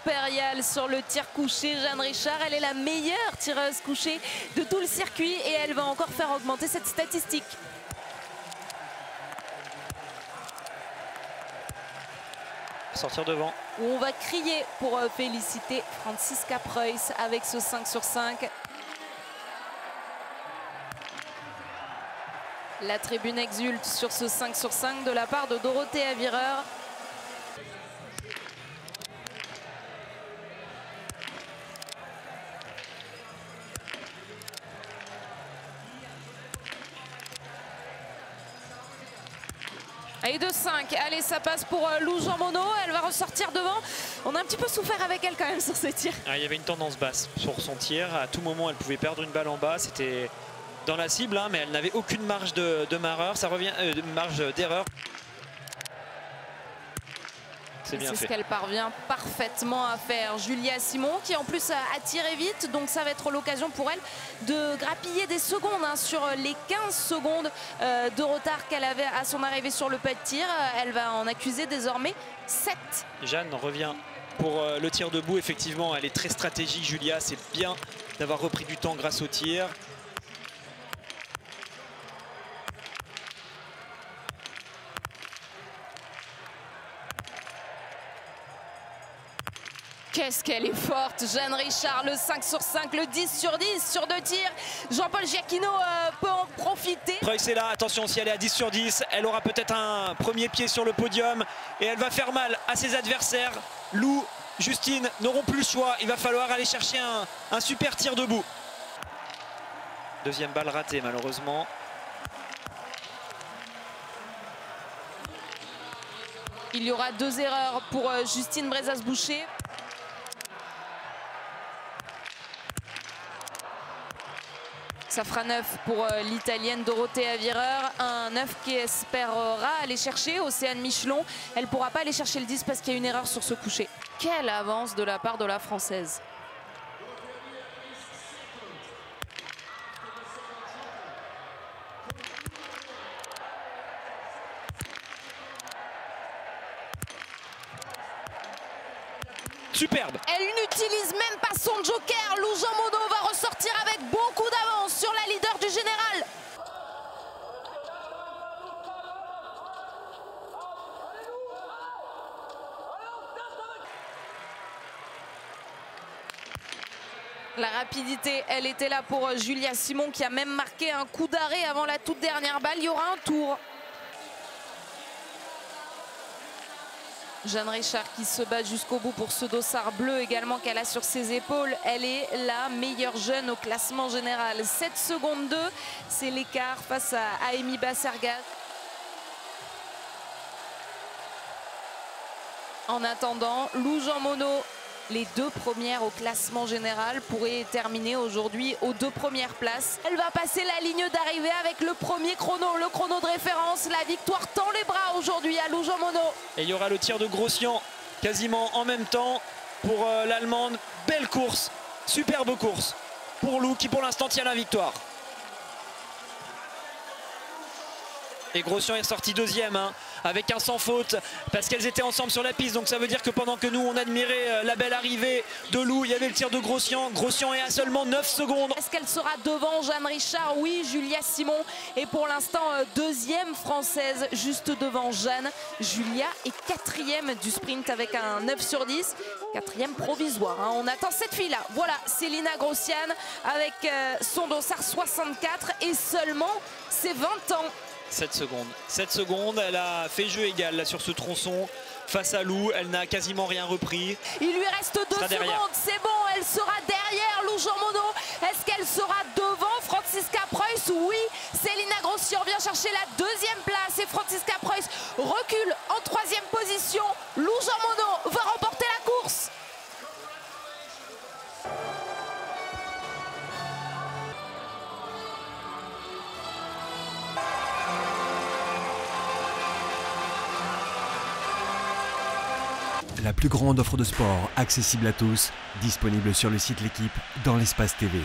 impériale sur le tir couché. Jeanne Richard, elle est la meilleure tireuse couchée de tout le circuit et elle va encore faire augmenter cette statistique. Sortir devant. On va crier pour féliciter Franziska Preuss avec ce 5 sur 5. La tribune exulte sur ce 5 sur 5 de la part de Dorothée Avireur. Et de 5, allez, ça passe pour Lou Jean Monod, elle va ressortir devant. On a un petit peu souffert avec elle quand même sur ce tir. Ah, il y avait une tendance basse sur son tir, à tout moment elle pouvait perdre une balle en bas, c'était dans la cible, hein, mais elle n'avait aucune marge de marge, ça revient, marge d'erreur. C'est bien fait. C'est ce qu'elle parvient parfaitement à faire. Julia Simon qui en plus a tiré vite, donc ça va être l'occasion pour elle de grappiller des secondes hein, sur les 15 secondes de retard qu'elle avait à son arrivée sur le pas de tir. Elle va en accuser désormais 7. Jeanne revient pour le tir debout. Effectivement, elle est très stratégique, Julia. C'est bien d'avoir repris du temps grâce au tir. Qu'est-ce qu'elle est forte, Jeanne Richard, le 5 sur 5, le 10 sur 10 sur 2 tirs. Jean-Paul Giacchino peut en profiter. Preuss est là, attention, si elle est à 10 sur 10, elle aura peut-être un premier pied sur le podium et elle va faire mal à ses adversaires. Lou, Justine n'auront plus le choix, il va falloir aller chercher un super tir debout. Deuxième balle ratée malheureusement. Il y aura 2 erreurs pour Justine Brezas-Boucher. Ça fera 9 pour l'Italienne Dorothée Avireur. Un 9 qui espérera aller chercher Océane Michelon. Elle ne pourra pas aller chercher le 10 parce qu'il y a une erreur sur ce coucher. Quelle avance de la part de la Française. Superbe. Elle n'utilise même pas son joker. Lou Jean Monod va ressortir avec beaucoup d'avance sur la leader du général. La rapidité, elle était là pour Julia Simon qui a même marqué un coup d'arrêt avant la toute dernière balle. Il y aura un tour. Jeanne Richard qui se bat jusqu'au bout pour ce dossard bleu également qu'elle a sur ses épaules. Elle est la meilleure jeune au classement général. 7 secondes 2, c'est l'écart face à Amy Bassergat. En attendant, Lou Jean Monod, les 2 premières au classement général, pourraient terminer aujourd'hui aux 2 premières places. Elle va passer la ligne d'arrivée avec le premier chrono, le chrono de référence. La victoire tend les bras aujourd'hui à Lou Jean Monod. Et il y aura le tir de Grossian quasiment en même temps pour l'Allemande. Belle course, superbe course pour Lou qui pour l'instant tient la victoire. Et Grossian est ressorti deuxième hein, avec un sans faute parce qu'elles étaient ensemble sur la piste. Donc ça veut dire que pendant que nous on admirait la belle arrivée de Lou, il y avait le tir de Grossian. Grossian est à seulement 9 secondes. Est-ce qu'elle sera devant Jeanne Richard? Oui, Julia Simon est pour l'instant deuxième française juste devant Jeanne. Julia est quatrième du sprint avec un 9 sur 10. Quatrième provisoire. Hein. On attend cette fille-là. Voilà, Célina Grossian avec son dossard 64 et seulement ses 20 ans. 7 secondes. 7 secondes, elle a fait jeu égal là, sur ce tronçon face à Lou. Elle n'a quasiment rien repris. Il lui reste 2 secondes, c'est bon, elle sera derrière Lou Jean Monod. Est-ce qu'elle sera devant Franziska Preuss? Oui, Célina Grossian vient chercher la 2e place et Franziska Preuss recule en 3e position. Lou Jean Monod va remporter la course. La plus grande offre de sport accessible à tous, disponible sur le site L'Équipe dans l'espace TV.